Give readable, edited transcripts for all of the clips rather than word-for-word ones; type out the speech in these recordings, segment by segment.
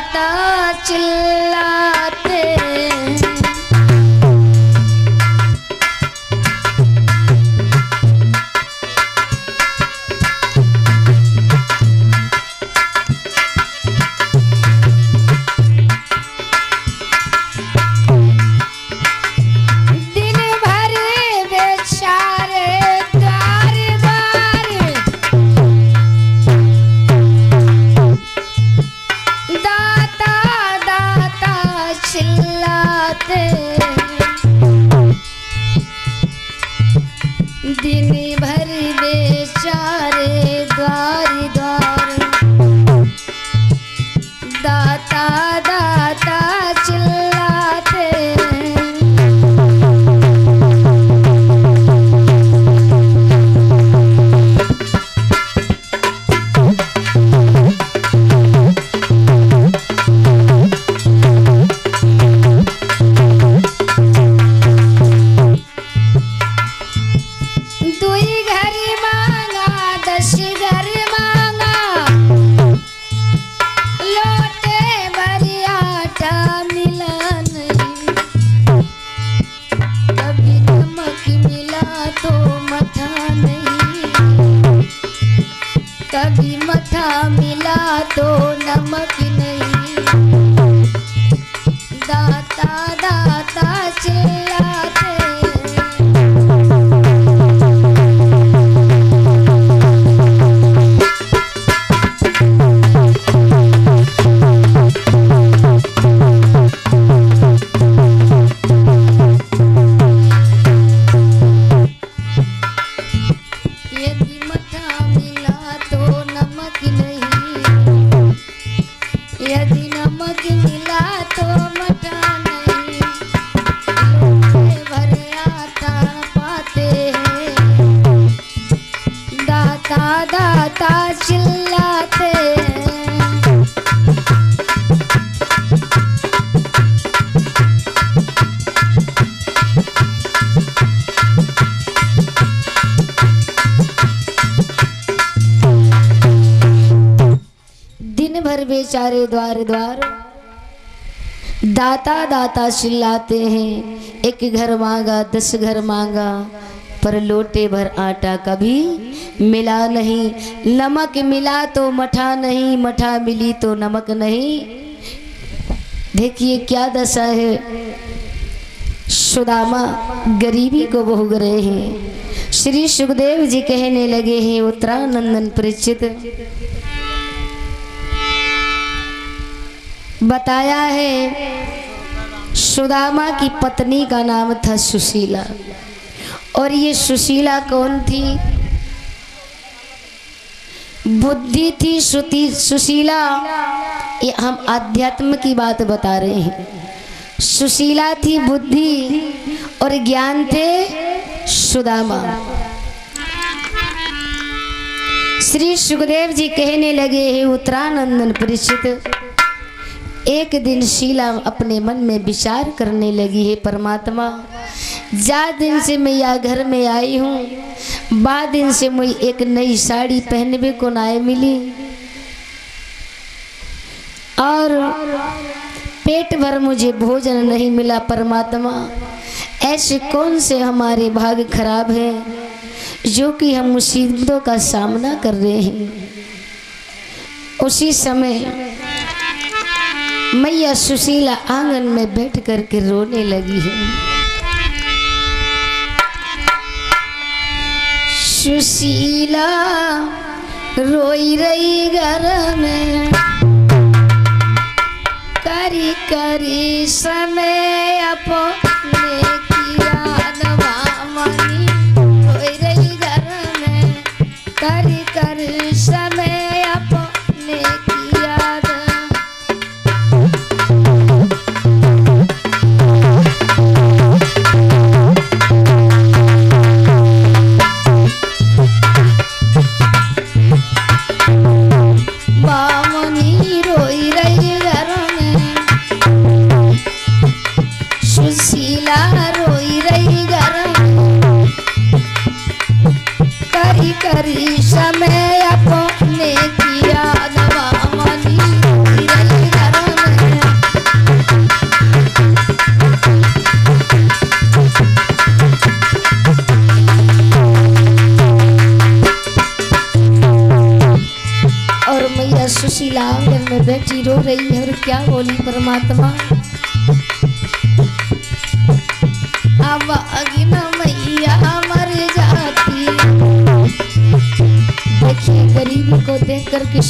दाता चिल्लाते दिन भर बेचारे द्वार द्वार दाता दाता चिल्लाते कभी मठा मिला तो नमक नहीं दाता दाता चिल्लाते यदि नमक मिला तो मठा नहीं लोटे भर आटा पाते हैं दाता दाता चिल्लाते दिन भर बेचारे द्वार द्वार दाता दाता चिल्लाते हैं। एक घर मांगा 10 घर मांगा पर लोटे भर आटा कभी मिला नहीं। नमक मिला तो मठा नहीं, मठा मिली तो नमक नहीं। देखिए क्या दशा है। सुदामा गरीबी को भोग रहे हैं। श्री सुखदेव जी कहने लगे हैं उत्तरानंदन परीक्षित बताया है सुदामा की पत्नी का नाम था सुशीला। और ये सुशीला कौन थी? बुद्धि थी सुशीला। ये हम आध्यात्म की बात बता रहे हैं। सुशीला थी बुद्धि और ज्ञान थे सुदामा। श्री सुखदेव जी कहने लगे हैं उत्तरानंदन परीक्षित एक दिन शीला अपने मन में विचार करने लगी है परमात्मा जा दिन से मैं या घर में आई हूँ बा दिन से मुझे एक नई साड़ी पहनने को ना मिली और पेट भर मुझे भोजन नहीं मिला। परमात्मा ऐसे कौन से हमारे भाग्य खराब हैं जो कि हम मुसीबतों का सामना कर रहे हैं। उसी समय मैया सुशीला आंगन में बैठ करके रोने लगी है। सुशीला रोई रही घर में करी करी समय अपने किया नवामनी। रोई रही घर में करी करी समय अपने किया बामनी। रोई रही घर में रो रही है और क्या बोली परमात्मा, अब अगिना मैया मर जाती। देखिए गरीबी को देख कर के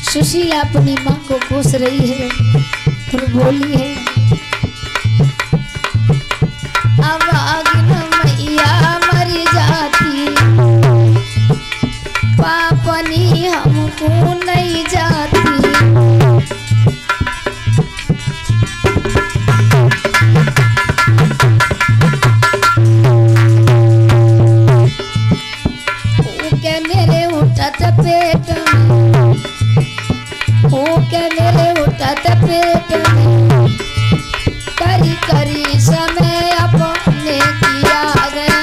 सुशीला अपनी माँ को कोस रही है और बोली है, अब अगिना मैया मर जाती, पापनी हमको नहीं जाती। के मेरे उठत पेट में, के मेरे उठत पेट में, करी करी समय अपने किया गया।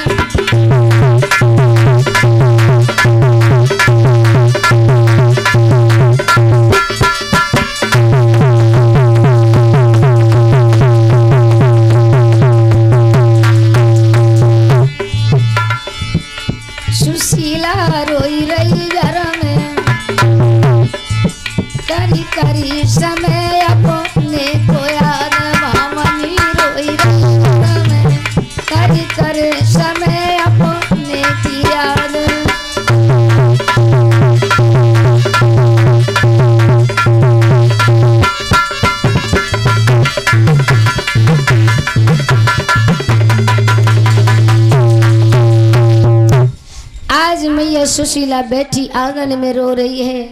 सुशीला रोई रही घर में, करी करी समय अपने को याद। भावनी रोई रही घर में, करी करे समय अपने की याद। आज मैया सुशीला बैठी आंगन में रो रही है,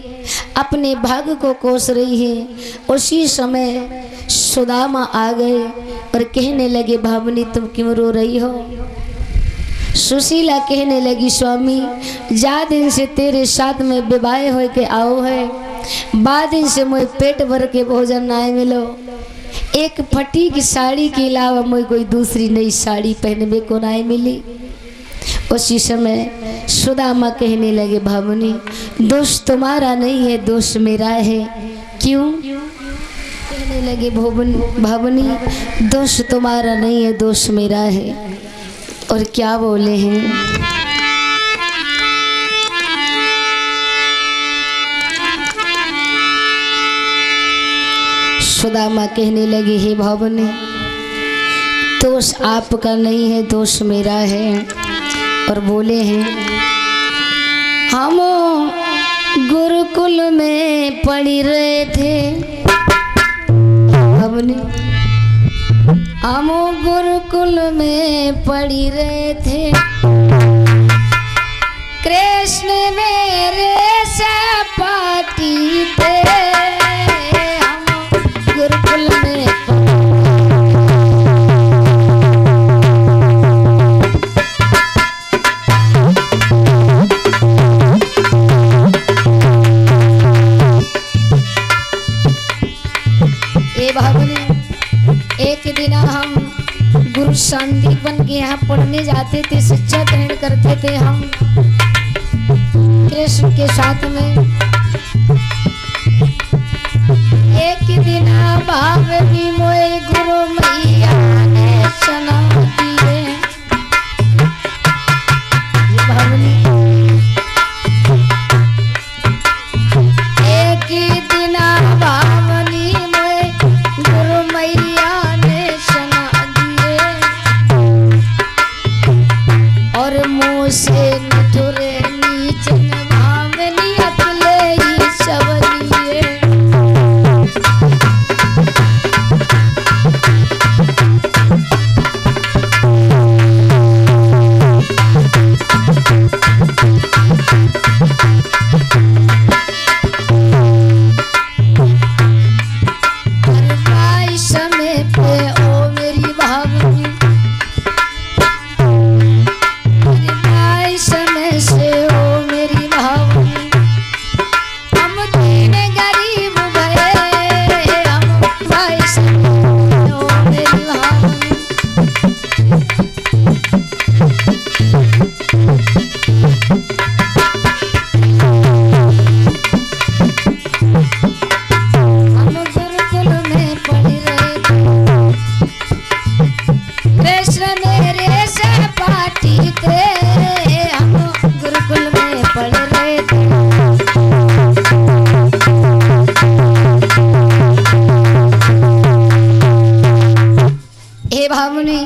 अपने भाग को कोस रही है। उसी समय सुदामा आ गए और कहने लगे, भावनी तुम क्यों रो रही हो? सुशीला कहने लगी, स्वामी जा दिन से तेरे साथ में विवाह हो के आओ है, बाद दिन से मुझे पेट भर के भोजन ना मिलो। एक फटी की साड़ी के अलावा मुझे कोई दूसरी नई साड़ी पहनने को ना मिली। उसी समय सुदामा कहने लगे, भावनी दोष तुम्हारा नहीं है, दोष मेरा है। क्यों? कहने लगे, भावनी दोष तुम्हारा नहीं है, दोष मेरा है। और क्या बोले हैं? सुदामा कहने लगे, हे भावनी दोष आपका नहीं है, दोष मेरा है। और बोले हैं, हम गुरुकुल में पढ़ी रहे थे, हम गुरुकुल में पढ़ी रहे थे, कृष्ण मेरे सहपाठी थे, हम गुरुकुल में। एक दिन हम गुरु संदीपन के यहाँ पढ़ने जाते थे, शिक्षा ग्रहण करते थे हम कृष्ण के साथ में। एक दिन भावनी मोए गुरु मैया ने सुना दिए, भावनी एक दिन भावनी मोए गुरु मैया और मुँह से निठुरे नीचे भावनी अकेले ही सबलिए। हे भावनी,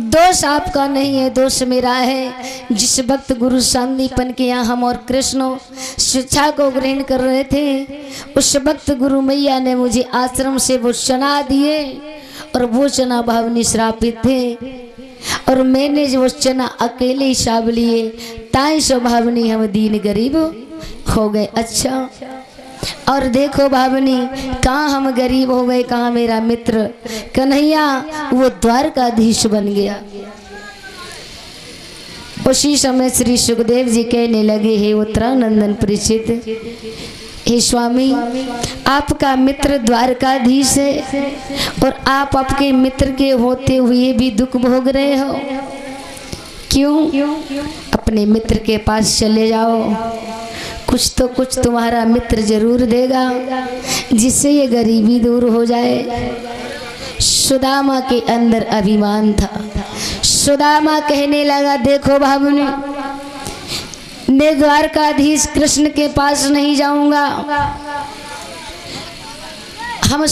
दोष आपका नहीं है, दोष मेरा है। जिस वक्त गुरु सांदीपन के यहाँ हम और कृष्ण शिक्षा को ग्रहण कर रहे थे, उस वक्त गुरु मैया ने मुझे आश्रम से वो चना दिए और वो चना भावनी श्रापित थे, और मैंने जो चना अकेले ही साब लिए, ताई सो भावनी हम दीन गरीब हो गए। अच्छा, और देखो भावनी, कहाँ हम गरीब हो गए, कहाँ मेरा मित्र कन्हैया वो द्वारकाधीश बन गया। उसी समय श्री सुखदेव जी कहने लगे, हे उत्तरानंदन परीक्षित, हे स्वामी, आपका मित्र द्वारकाधीश है और आप आपके मित्र के होते हुए भी दुख भोग रहे हो। क्यों? अपने मित्र के पास चले जाओ, कुछ तो कुछ तुम्हारा मित्र जरूर देगा, जिससे ये गरीबी दूर हो जाए। सुदामा के अंदर अभिमान था। सुदामा कहने लगा, देखो भावनी, मैं द्वारकाधीश कृष्ण के पास नहीं जाऊंगा, हम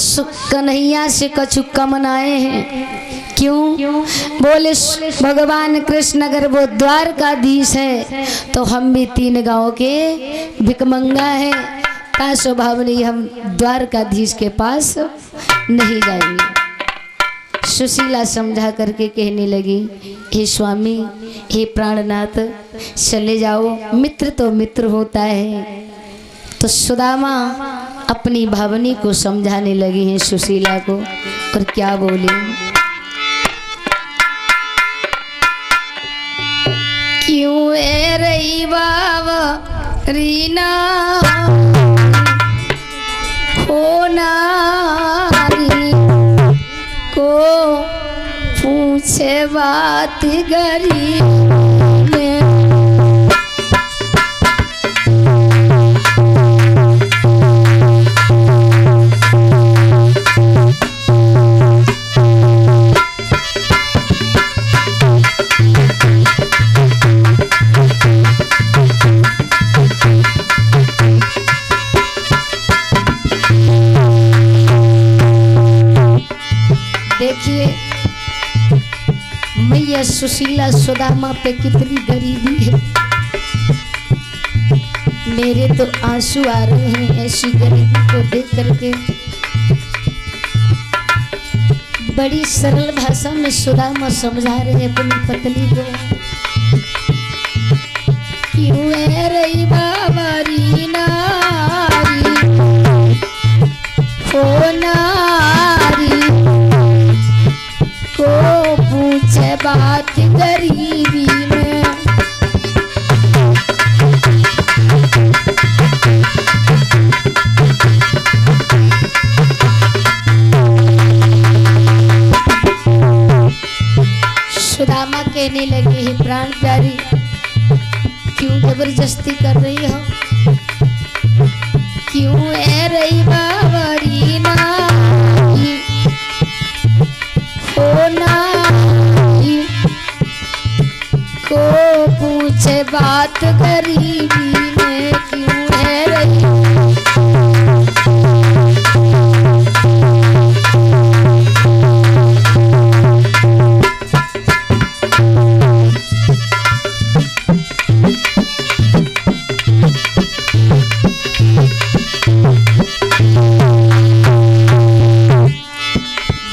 कन्हैया से कछु कम आए हैं। क्यों? बोले भगवान कृष्ण अगर वो द्वारकाधीश है तो हम भी 3 गांव के भिकमंगा हैं, का स्वभाव नहीं, हम द्वारकाधीश के पास नहीं जाएंगे। सुशीला समझा करके कहने लगी, हे स्वामी, हे प्राणनाथ, चले जाओ, मित्र तो मित्र होता है। तो सुदामा अपनी भावनी को समझाने लगी हैं सुशीला को, और क्या बोले, क्यों ए रही बाबा रीना हो नारी को पूछे बात गरीब में। देखिए मैया सुशीला सुदामा पे कितनी गरीबी है। मेरे तो आंसू आ रहे हैं ऐसी गरीबी को देख करके। बड़ी सरल भाषा में सुदामा समझा रहे हैं अपनी पत्नी को, क्यों है रही बाबारी नारी हो नारी को पूछे बात गरीबी में। सुदामा कहने लगे, हे प्राण प्यारी, क्यों जबरदस्ती कर रही हो, क्यों है रही बाबारी नारी हो नारी को पूछे बात गरीबी में, क्यों है रही।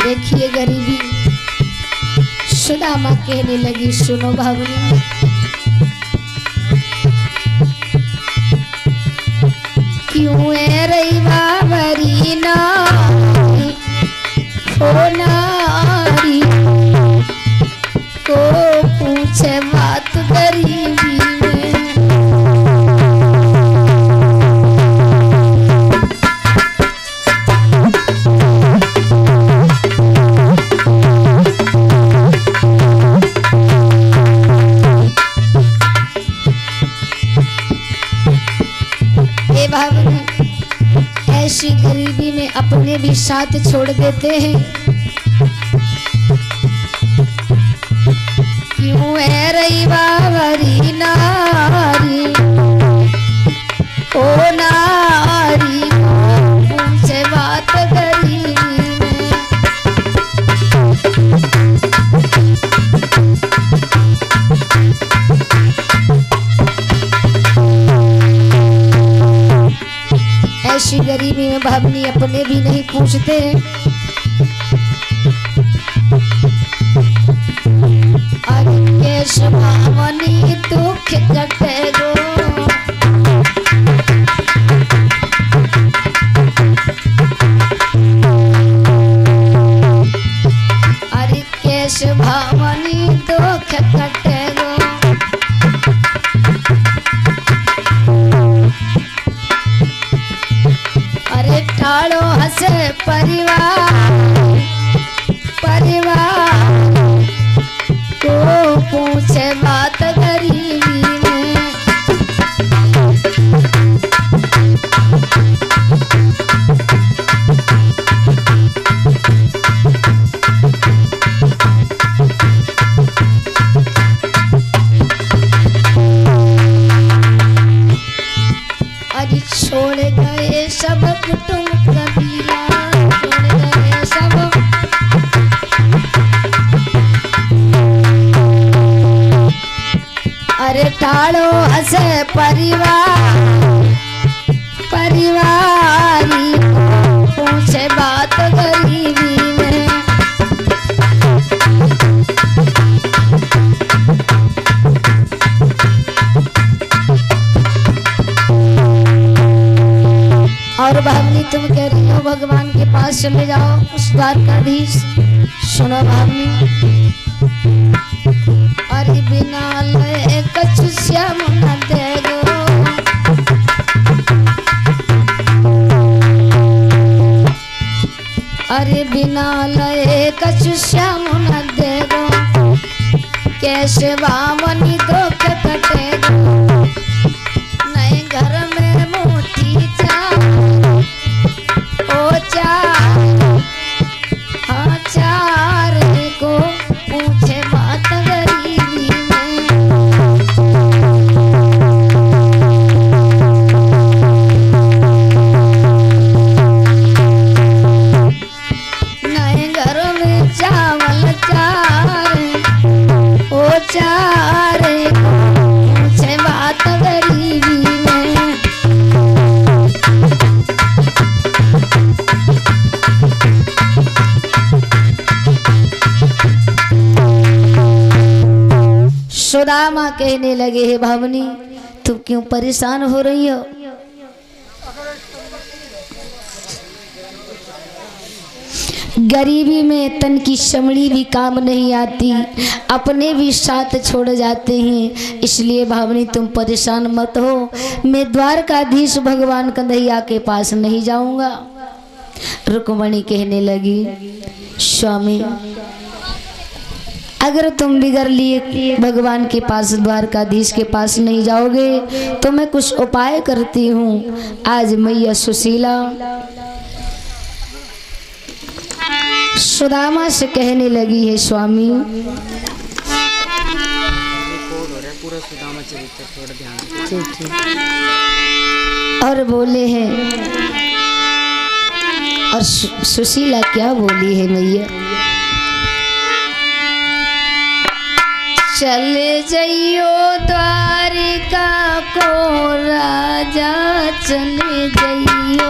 देखिए गरीबी। सुदामा कहने लगी, सुनो भावनी, क्यों है रही बाबरी नारी हो नारी को पूछे बात गरीबी में। ऐसी गरीबी में अपने भी साथ छोड़ देते हैं। क्यों है रही बाबरी नारी ओ नारी पूछे बात गरीबी में। भावनी अपने भी नहीं पूछते। अरे केशव भावनी दुख कटे गो, अरे केशव भावनी दुख कटे गो। अरे ठाड़ो हसे परिवार, परिवार को पूछे बात गरीबी में। अरे छोड़ गए सब कुटुंब कबीला, छोड़ गए सब। अरे टाड़ो हसे परिवार, परिवारी पूछे बात गरीबी में। और भावनी तुम कह रही हो भगवान के पास चले जाओ उस द्वारकाधीश। सुनो भावनी, अरे बिना लय कछु श्याम न देगो, अरे बिना लय कछु श्याम न देगो। कैसे वामनी दुख कटेगो, नए घर में मोटी चार, ओ चार, हाँ चार को पूछे बात गरीबी में। नए घर में चावल चार, ओ चार को पूछे बात गरीबी में। सुदामा कहने लगे, हे भावनी तुम क्यों परेशान हो रही हो? गरीबी में तन की चमड़ी भी काम नहीं आती, अपने भी साथ छोड़ जाते हैं, इसलिए भावनी तुम परेशान मत हो। मैं द्वारकाधीश भगवान कन्हैया के पास नहीं जाऊंगा। रुक्मणी कहने लगी, स्वामी अगर तुम बिगड़ लिए भगवान के पास द्वारकाधीश के पास नहीं जाओगे तो मैं कुछ उपाय करती हूँ। आज मैया सुशीला सुदामा से कहने लगी है, स्वामी और बोले हैं, और सुशीला क्या बोली है मैया? चले जइयो द्वारिका को राजा, चले जइयो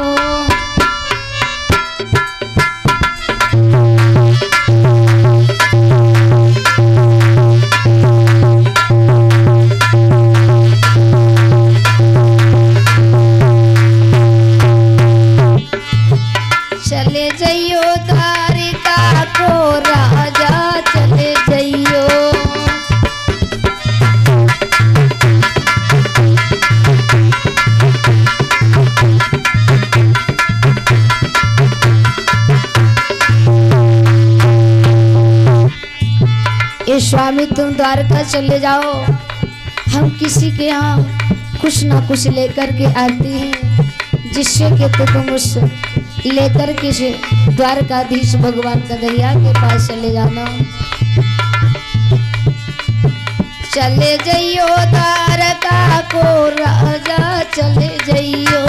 चले जइयो द्वारिका को राजा, चले जइयो। ये स्वामी तुम द्वारका चले जाओ, हम किसी के यहाँ कुछ ना कुछ लेकर के आते हैं, जिससे कि तो तुम उस लेकर के से द्वारकाधीश भगवान कन्हैया के पास चले जाना। चले जइयो द्वारका को राजा, चले जइयो।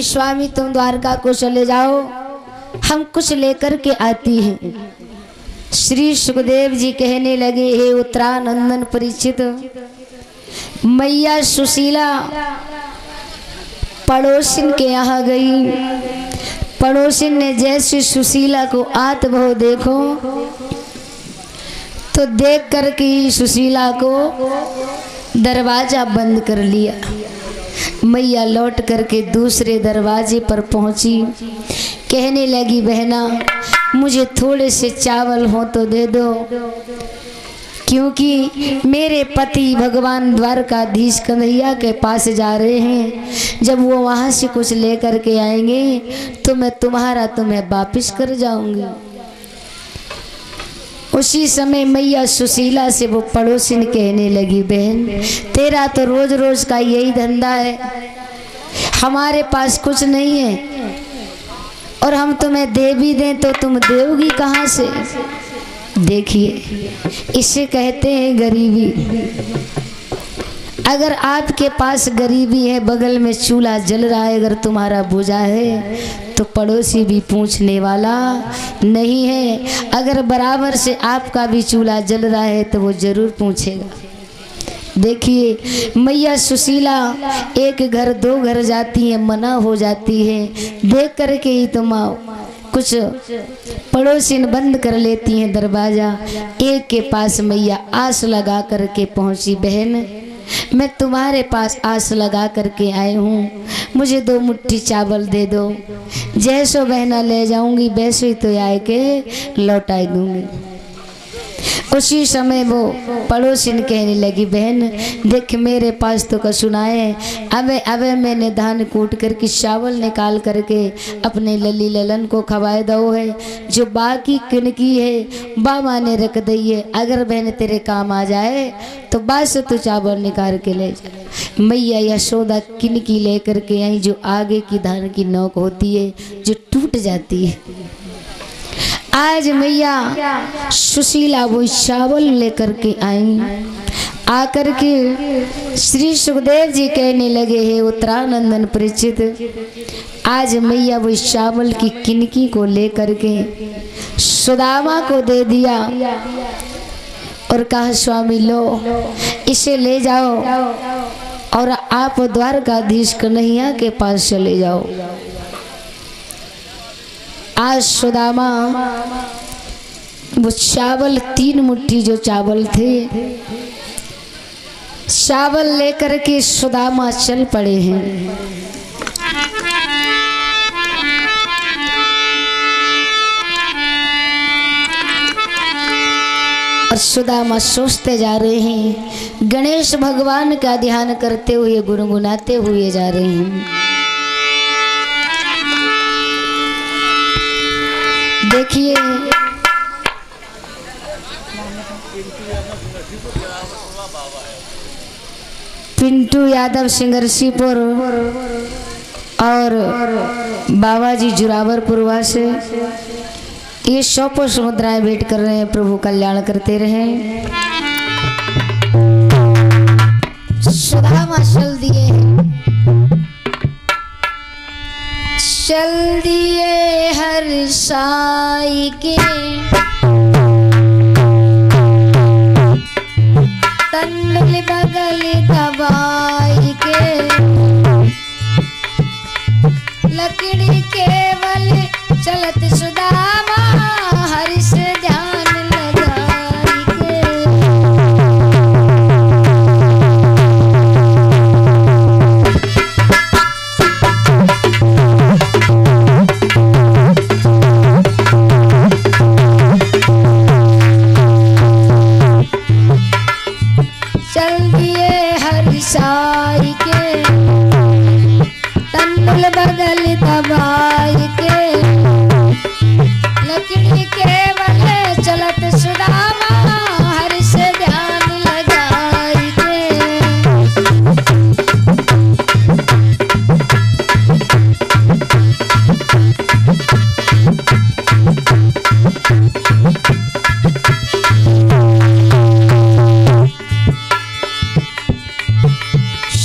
कि स्वामी तुम द्वारका को चले जाओ, हम कुछ लेकर के आती हैं। श्री सुखदेव जी कहने लगे, हे उत्तरानंदन परीक्षित, मैया सुशीला पड़ोसिन के यहाँ गई। पड़ोसिन ने जैसे सुशीला को आत बहु देखो तो देख कर के सुशीला को दरवाजा बंद कर लिया। मैया लौट करके दूसरे दरवाजे पर पहुंची, कहने लगी, बहना मुझे थोड़े से चावल हो तो दे दो, क्योंकि मेरे पति भगवान द्वारकाधीश कन्हैया के पास जा रहे हैं। जब वो वहाँ से कुछ लेकर के आएंगे तो मैं तुम्हें वापिस कर जाऊंगी। उसी समय मैया सुशीला से वो पड़ोसिन कहने लगी, बहन तेरा तो रोज रोज का यही धंधा है, हमारे पास कुछ नहीं है और हम तुम्हें दे भी दें तो तुम दोगी कहाँ से। देखिए, इसे कहते हैं गरीबी। अगर आपके पास गरीबी है, बगल में चूल्हा जल रहा है, अगर तुम्हारा बुझा है तो पड़ोसी भी पूछने वाला नहीं है। अगर बराबर से आपका भी चूल्हा जल रहा है तो वो जरूर पूछेगा। देखिए, मैया सुशीला एक घर दो घर जाती है, मना हो जाती है, देख करके ही तुम आओ। कुछ पड़ोसिन बंद कर लेती हैं दरवाजा। एक के पास मैया आस लगा करके पहुंची, बहन मैं तुम्हारे पास आस लगा करके आई हूँ, मुझे 2 मुट्ठी चावल दे दो, जैसो बहना ले जाऊंगी वैसे ही तो आए के लौटाई दूंगी। उसी समय वो पड़ोसिन कहने लगी, बहन देख मेरे पास तो कसुना है, अबे मैंने धान कूट करके चावल निकाल करके अपने लली ललन को खवाए दो है, जो बाकी किनकी है बाबा ने रख दी है, अगर बहन तेरे काम आ जाए तो बस तू चावल निकाल के ले जा। मैया यशोदा किनकी लेकर के आई, जो आगे की धान की नोक होती है जो टूट जाती है। आज मैया सुशीला वो चावल लेकर के आई। आकर के श्री सुखदेव जी कहने लगे, हे उत्तरानंदन परीक्षित, आज मैया वो चावल की किनकी को लेकर के सुदामा को दे दिया और कहा, स्वामी लो इसे ले जाओ और आप द्वारकाधीश कन्हैया के पास चले जाओ। आज सुदामा वो चावल 3 मुट्ठी जो चावल थे, चावल लेकर के सुदामा चल पड़े हैं। और सुदामा सोचते जा रहे हैं, गणेश भगवान का ध्यान करते हुए गुनगुनाते हुए जा रहे हैं। देखिए, पिंटू यादव सिंगरसीपुर और बाबा जी जुरावरपुरवा से ये 100 मुद्राएं भेंट कर रहे हैं। प्रभु कल्याण करते रहे। सुदामा चल दिए, चल दिए हर साई के, तंडल बगल दबाई के, लकड़ी केवल चलत सुदामा हरि से ध्यान लगाई के। चल दिए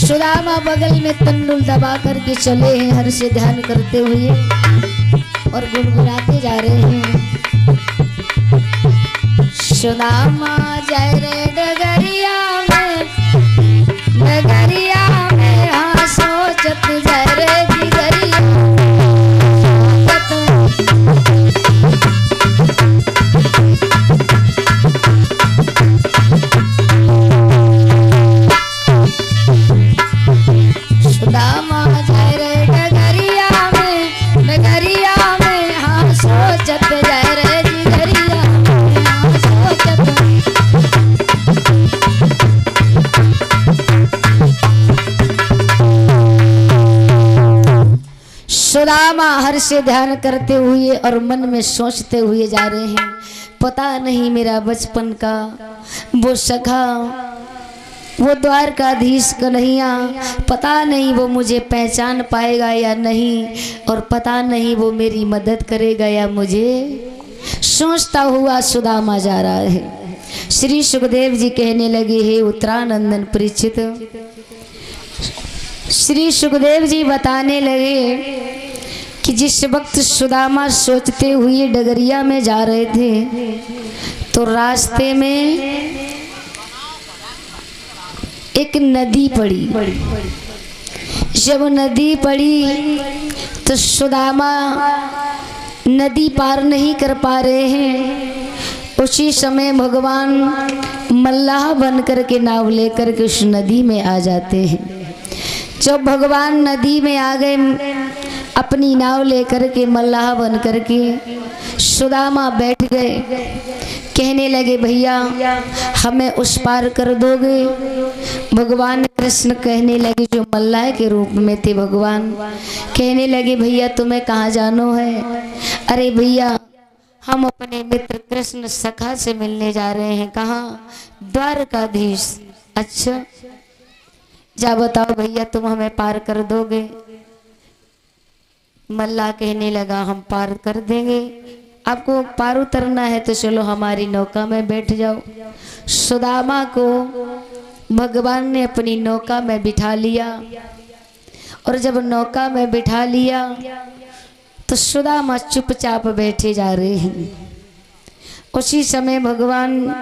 सुदामा बगल में तंडुल दबा करके चले हैं, हर से ध्यान करते हुए और गुनगुनाते जा रहे हैं। सुदामा जाए रे डगरिया में, डगरिया में हाँ सोचत जाए रे जिगरिया। सुदामा जाए रे डगरिया में, डगरिया में हाँ सोचत जाए रे जिगरिया। सुदामा हर से ध्यान करते हुए और मन में सोचते हुए जा रहे हैं, पता नहीं मेरा बचपन का वो सखा, वो द्वारकाधीश कन्हैया, पता नहीं वो मुझे पहचान पाएगा या नहीं, और पता नहीं वो मेरी मदद करेगा या मुझे। सोचता हुआ सुदामा जा रहा है। श्री सुखदेव जी कहने लगे, हे उत्तरानंदन परीक्षित, श्री सुखदेव जी बताने लगे कि जिस वक्त सुदामा सोचते हुए डगरिया में जा रहे थे तो रास्ते में एक नदी पड़ी। जब नदी पड़ी तो सुदामा नदी पार नहीं कर पा रहे हैं। उसी समय भगवान मल्लाह बन करके नाव लेकर के उस नदी में आ जाते हैं। जब भगवान नदी में आ गए अपनी नाव लेकर के, मल्लाह बन करके, सुदामा बैठ गए। कहने लगे, भैया हमें उस पार कर दोगे? भगवान कृष्ण कहने लगे, जो मल्लाह के रूप में थे भगवान, कहने लगे, भैया तुम्हें कहाँ जानो है? अरे भैया हम अपने मित्र कृष्ण सखा से मिलने जा रहे हैं। कहाँ? द्वारकाधीश। अच्छा जा बताओ भैया तुम हमें पार कर दोगे? मल्लाह कहने लगा, हम पार कर देंगे। आपको पार उतरना है तो चलो हमारी नौका में बैठ जाओ। सुदामा को भगवान ने अपनी नौका में बिठा लिया, और जब नौका में बिठा लिया तो सुदामा चुपचाप बैठे जा रहे हैं। उसी समय भगवान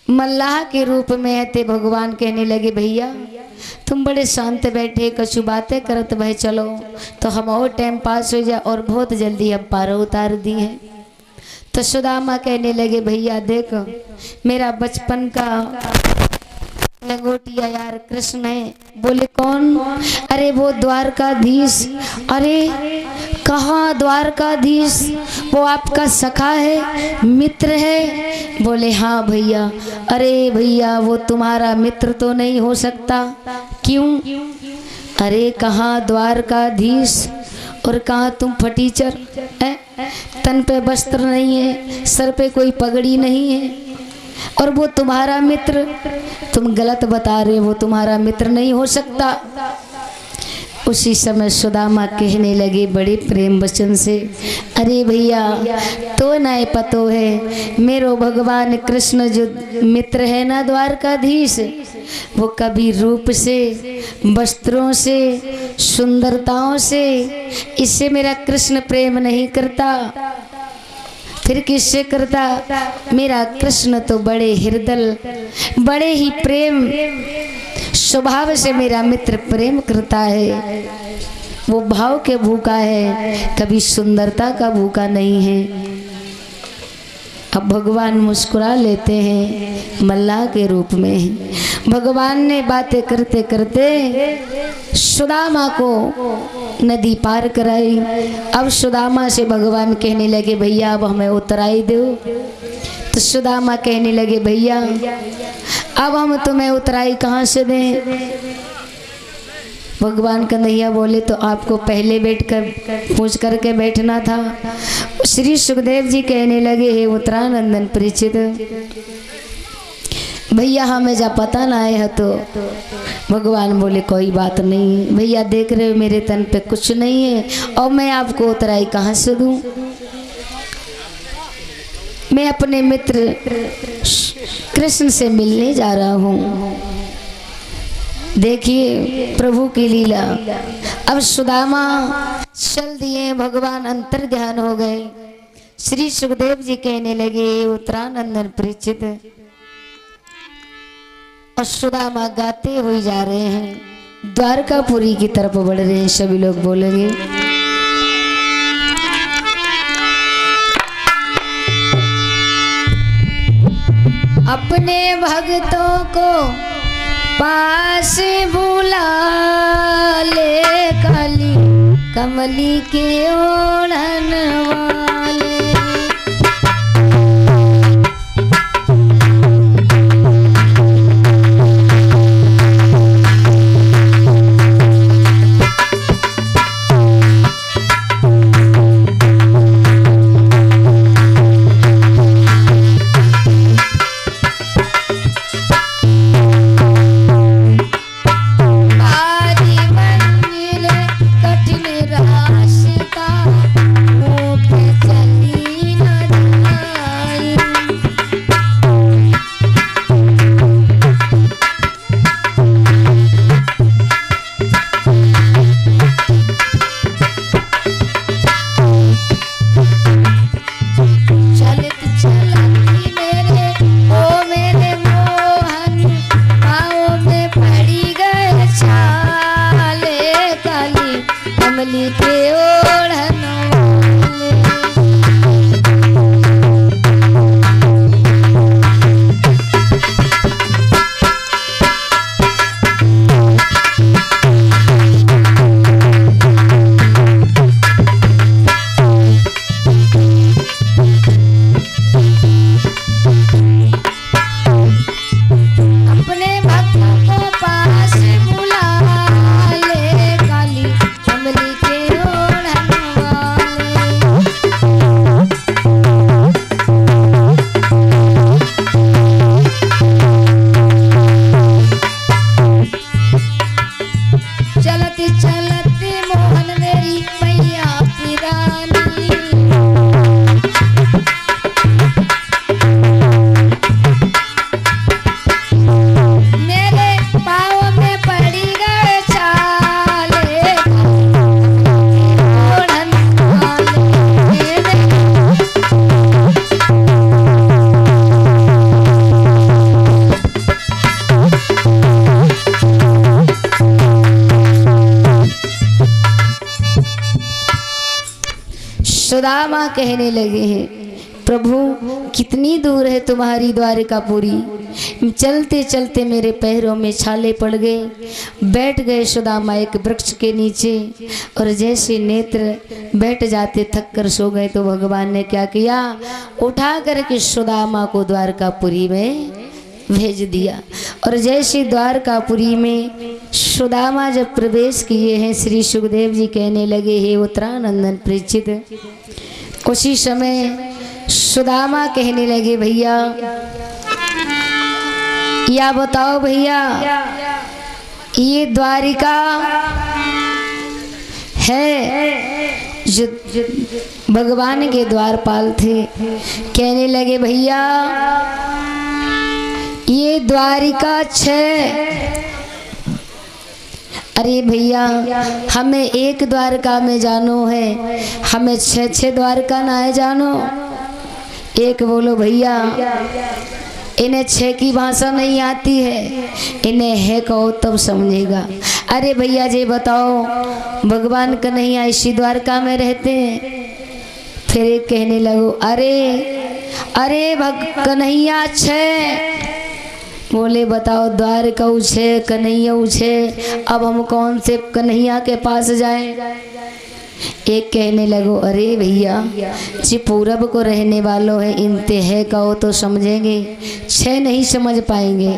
मल्लाह के रूप में थे। भगवान कहने लगे, भैया तुम बड़े शांत बैठे, कछु बातें करत भाई, चलो तो हम और टाइम पास हो जाए, और बहुत जल्दी हम पार उतार दी हैं। तो सुदामा कहने लगे, भैया देखो मेरा बचपन का लंगोटिया यार कृष्ण है। बोले कौन? अरे वो द्वारकाधीश। अरे कहाँ द्वारकाधीश? वो आपका सखा है, मित्र है? बोले हाँ भैया। अरे भैया वो तुम्हारा मित्र तो नहीं हो सकता। क्यों? अरे कहाँ द्वारकाधीश और कहाँ तुम फटीचर है? तन पे वस्त्र नहीं है, सर पे कोई पगड़ी नहीं है, और वो तुम्हारा मित्र? तुम गलत बता रहे हो, वो तुम्हारा मित्र नहीं हो सकता। उसी समय सुदामा कहने लगे बड़े प्रेम वचन से, अरे भैया तो नहीं पतो है, मेरो भगवान कृष्ण जो मित्र है ना द्वारकाधीश, वो कभी रूप से, वस्त्रों से, सुंदरताओं से, इससे मेरा कृष्ण प्रेम नहीं करता। फिर किससे करता? मेरा कृष्ण तो बड़े हृदय, बड़े ही प्रेम स्वभाव से मेरा मित्र प्रेम करता है। वो भाव के भूखा है, कभी सुंदरता का भूखा नहीं है। अब भगवान मुस्कुरा लेते हैं, मल्लाह के रूप में। भगवान ने बातें करते करते सुदामा को नदी पार कराई। अब सुदामा से भगवान कहने लगे, भैया अब हमें उतराई दो। तो सुदामा कहने लगे, भैया अब हम तुम्हें उतराई कहाँ से दें? भगवान कन्हैया बोले, तो आपको पहले बैठकर पूछ करके बैठना था। श्री सुखदेव जी कहने लगे, हे उत्तरानंदन परीक्षित, भैया हमें जा पता ना है तो। भगवान बोले, कोई बात नहीं भैया, देख रहे हो मेरे तन पे कुछ नहीं है, और मैं आपको उतराई कहाँ से दूं? मैं अपने मित्र कृष्ण से मिलने जा रहा हूँ। देखिए प्रभु की लीला। अब सुदामा चल दिए, भगवान अंतर ध्यान हो गए। श्री सुखदेव जी कहने लगे, उत्तरानंदन परीक्षित, और सुदामा गाते हुए जा रहे हैं, द्वारकापुरी की तरफ बढ़ रहे हैं। सभी लोग बोलेंगे, अपने भक्तों को पास बुला ले, काली कमली के ओढ़न वाले। सुदामा कहने लगे हैं, प्रभु कितनी दूर है तुम्हारी द्वारकापुरी। चलते चलते मेरे पैरों में छाले पड़ गए। बैठ गए सुदामा एक वृक्ष के नीचे, और जैसे नेत्र बैठ जाते थक कर सो गए, तो भगवान ने क्या किया, उठा करके सुदामा को द्वारकापुरी में भेज दिया। और जैसे द्वारकापुरी में सुदामा जब प्रवेश किए हैं, श्री सुखदेव जी कहने लगे, हे उत्तरानंदन परीक्षित। उसी समय सुदामा कहने लगे, भैया या बताओ भैया, ये द्वारिका है जो भगवान के द्वारपाल थे। कहने लगे, भैया ये द्वारिका 6। अरे भैया हमें एक द्वारका में जानो है, हमें 6 द्वारका ना है जानो। एक बोलो भैया, इन्हें 6 की भाषा नहीं आती है, इन्हें है कहो तब समझेगा। अरे भैया जी बताओ, भगवान कन्हैया इसी द्वारका में रहते हैं। फिर एक कहने लगो, अरे कन्हैया 6। बोले बताओ, द्वारका 6 कन्हैया 6, अब हम कौन से कन्हैया के पास जाएं? एक कहने लगो, अरे भैया जी पूरब को रहने वालों है, इनते है कहो तो समझेंगे, 6 नहीं समझ पाएंगे।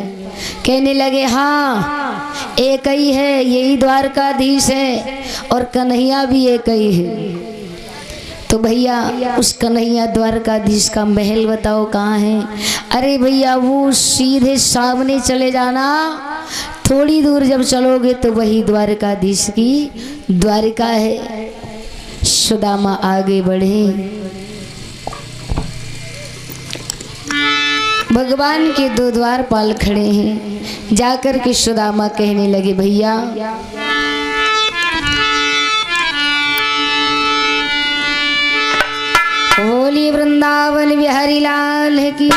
कहने लगे, हाँ एक ही है, यही द्वारकाधीश है, और कन्हैया भी एक ही है। तो भैया उस कन्हैया द्वारकाधीश का महल बताओ कहाँ है? अरे भैया वो सीधे सामने चले जाना, थोड़ी दूर जब चलोगे तो वही द्वारकाधीश की द्वारिका है। सुदामा आगे बढ़े, भगवान के दो द्वारपाल खड़े हैं। जाकर के सुदामा कहने लगे भैया बोली वृंदावन बिहारी लाल की।